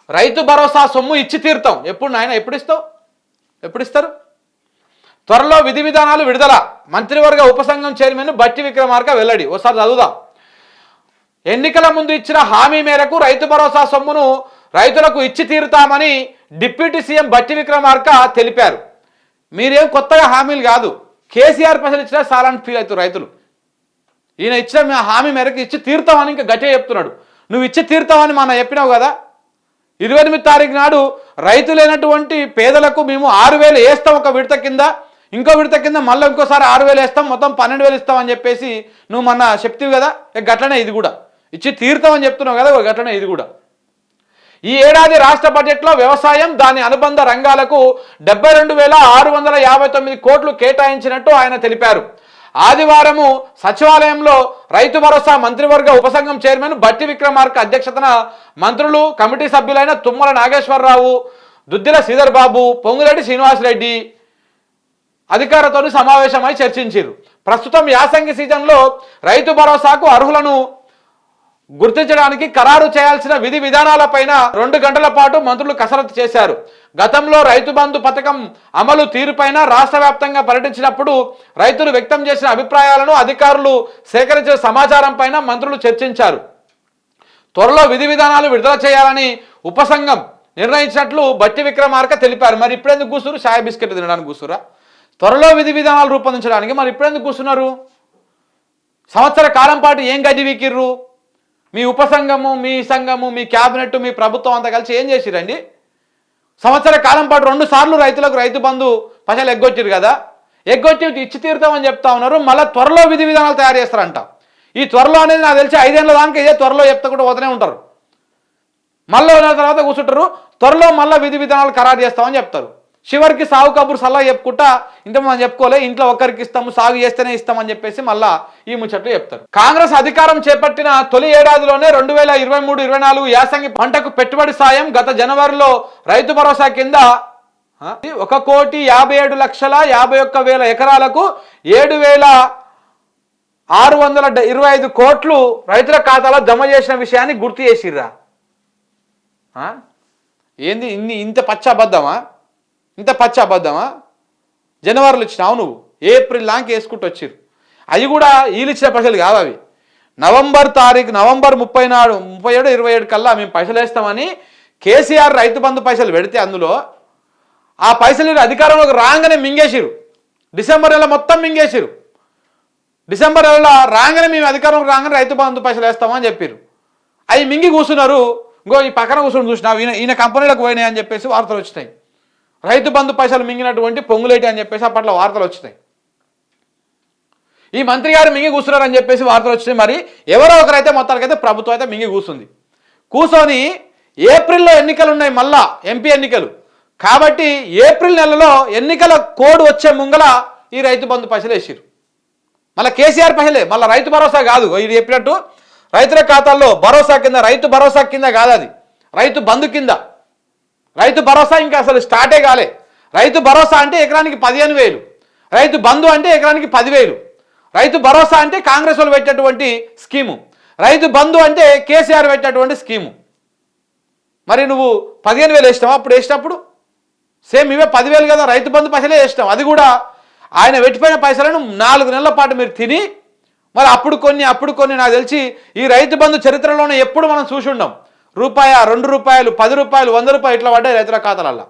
రైతు భరోసా సొమ్ము ఇచ్చి తీరుతాం. ఎప్పుడు నాయన ఎప్పుడు ఇస్తారు? త్వరలో విధి విధానాలు విడుదల. మంత్రివర్గ ఉపసంఘం చైర్మన్ బట్టి విక్రమార్క వెల్లడి. ఒకసారి చదువుదాం. ఎన్నికల ముందు ఇచ్చిన హామీ మేరకు రైతు భరోసా సొమ్మును రైతులకు ఇచ్చి తీరుతామని డిప్యూటీ సీఎం బట్టి విక్రమార్క తెలిపారు. మీరేం కొత్తగా హామీలు కాదు, కేసీఆర్ పైసలు ఇచ్చినా చాలని ఫీల్ అవుతారు రైతులు. ఈయన ఇచ్చిన హామీ మేరకు ఇచ్చి తీరుతామని ఇంకా గట్టిగా చెప్తున్నాడు. నువ్వు ఇచ్చి తీరుతామని మనం చెప్పినావు కదా. 28 తారీఖు నాడు రైతు లేనటువంటి పేదలకు మేము 6,000 వేస్తాం ఒక విడత కింద, ఇంకో విడత కింద మళ్ళీ ఇంకోసారి 6,000 వేస్తాం, మొత్తం 12,000 ఇస్తామని చెప్పేసి నువ్వు మొన్న చెప్తివి కదా. గట్లనే ఇది కూడా ఇచ్చి తీరుతామని చెప్తున్నావు కదా, గట్లనే ఇది కూడా. ఈ ఏడాది రాష్ట్ర బడ్జెట్లో వ్యవసాయం దాని అనుబంధ రంగాలకు 72,659 కోట్లు కేటాయించినట్టు ఆయన తెలిపారు. ఆదివారము సచివాలయంలో రైతు భరోసా మంత్రివర్గ ఉపసంఘం చైర్మన్ బట్టి విక్రమార్క అధ్యక్షతన మంత్రులు, కమిటీ సభ్యులైన తుమ్మల నాగేశ్వరరావు, దుద్దిల శ్రీధర్ బాబు, పొంగులేటి శ్రీనివాసరెడ్డి అధికారులతో సమావేశమై చర్చించారు. ప్రస్తుతం యాసంగి సీజన్లో రైతు భరోసాకు అర్హులను గుర్తించడానికి ఖరారు చేయాల్సిన విధి విధానాలపైన 2 గంటల పాటు మంత్రులు కసరత్తు చేశారు. గతంలో రైతు బంధు పథకం అమలు తీరుపైన రాష్ట్ర వ్యాప్తంగా పర్యటించినప్పుడు రైతులు వ్యక్తం చేసిన అభిప్రాయాలను, అధికారులు సేకరించిన సమాచారం పైన మంత్రులు చర్చించారు. త్వరలో విధి విధానాలు విడుదల చేయాలని ఉపసంఘం నిర్ణయించినట్లు బట్టి విక్రమార్క తెలిపారు. మరి ఇప్పుడెందుకు కూర్చున్నారు? చాయ్ బిస్కెట్ తినడానికి కూర్చురా? త్వరలో విధి విధానాలు రూపొందించడానికి మరి ఇప్పుడెందుకు కూర్చున్నారు? సంవత్సర కాలం పాటు ఏం గడ్డి వీకిర్రు? మీ ఉపసంఘము, మీ సంఘము, మీ క్యాబినెట్, మీ ప్రభుత్వం అంతా కలిసి ఏం చేసిరండి? సంవత్సర కాలం పాటు 2 సార్లు రైతులకు రైతు బంధు పైసలు ఎగ్గొచ్చారు కదా. ఎగ్గొచ్చి ఇచ్చి తీరుతామని చెప్తా ఉన్నారు. మళ్ళీ త్వరలో విధి విధానాలు తయారు చేస్తారంట. ఈ త్వరలో అనేది నాకు తెలిసి 5 ఏళ్ళ దాకా ఇదే త్వరలో చెప్తా కూడా పోతూనే ఉంటారు. మళ్ళీ తర్వాత కూర్చుంటారు, త్వరలో మళ్ళీ విధి విధానాలు ఖరారు చేస్తామని చెప్తారు. చివరికి సాగు కబురు సలహా చెప్పుకుంటా ఇంత మనం చెప్పుకోలే, ఇంట్లో ఒక్కరికి ఇస్తాము, సాగు చేస్తేనే ఇస్తామని చెప్పేసి మళ్ళా ఈ ముచ్చట్లు చెప్తారు. కాంగ్రెస్ అధికారం చేపట్టిన తొలి ఏడాదిలోనే 2023-24 యాసంగి పంటకు పెట్టుబడి సాయం గత జనవరిలో రైతు భరోసా కింద 1,57,51,000 ఎకరాలకు 7,625 కోట్లు రైతుల ఖాతాలో జమ చేసిన విషయాన్ని గుర్తు చేసిర్రా. ఏంది ఇంత పచ్చ అబద్ధమా? జనవరిలో ఇచ్చినావు నువ్వు, ఏప్రిల్ లాంకి వేసుకుంటూ వచ్చిర్రు. అవి కూడా వీళ్ళు ఇచ్చిన పైసలు కావు. అవి నవంబర్ 27 కల్లా మేము పైసలు వేస్తామని కేసీఆర్ రైతు బంధు పైసలు పెడితే అందులో ఆ పైసలు అధికారంలోకి రాగానే మింగేసిరు. డిసెంబర్ నెల మొత్తం మింగేసిరు. డిసెంబర్ నెల రాగానే మేము అధికారంలోకి రాగానే రైతు బంధు పైసలు వేస్తామని చెప్పారు. అవి మింగి కూర్చున్నారు. ఇంకో ఈ పక్కన కూర్చొని చూసినా ఈయన కంపెనీలకు పోయినాయి అని చెప్పేసి వార్తలు వచ్చినాయి. రైతు బంధు పైసలు మింగినటువంటి పొంగులేటి అని చెప్పేసి అప్పట్లో వార్తలు వచ్చినాయి. ఈ మంత్రి గారు మింగి కూర్చున్నారని చెప్పేసి వార్తలు వచ్చినాయి. మరి ఎవరో ఒకరైతే మొత్తానికైతే ప్రభుత్వం అయితే మింగి కూర్చొని ఏప్రిల్లో ఎన్నికలు ఉన్నాయి, మళ్ళా ఎంపీ ఎన్నికలు కాబట్టి ఏప్రిల్ నెలలో ఎన్నికల కోడ్ వచ్చే ముంగల ఈ రైతు బంధు పైసలు వేసిరు. మళ్ళీ కేసీఆర్ పైసలే, మళ్ళీ రైతు భరోసా కాదు. ఇది చెప్పినట్టు రైతుల ఖాతాల్లో భరోసా కింద, రైతు భరోసా కింద కాదు, అది రైతు బంధు కింద. రైతు భరోసా ఇంకా అసలు స్టార్టే కాలే. రైతు భరోసా అంటే ఎకరానికి 15,000, రైతు బంధు అంటే ఎకరానికి 10,000. రైతు భరోసా అంటే కాంగ్రెస్ వాళ్ళు పెట్టినటువంటి స్కీము, రైతు బంధు అంటే కేసీఆర్ పెట్టినటువంటి స్కీము. మరి నువ్వు 15,000 వేసినావా అప్పుడు? వేసినప్పుడు సేమ్ ఇవే 10,000 కదా, రైతు బంధు పైసలే వేసినావు. అది కూడా ఆయన పెట్టిపోయిన పైసలను 4 నెలల పాటు మీరు తిని, మరి అప్పుడు కొన్ని నాకు తెలిసి ఈ రైతు బంధు చరిత్రలోనే ఎప్పుడు మనం చూసి ఉండం. ₹1, ₹2, ₹10, ₹100 ఇట్లా పడ్డాయి రైతుల ఖాతాలల్లో.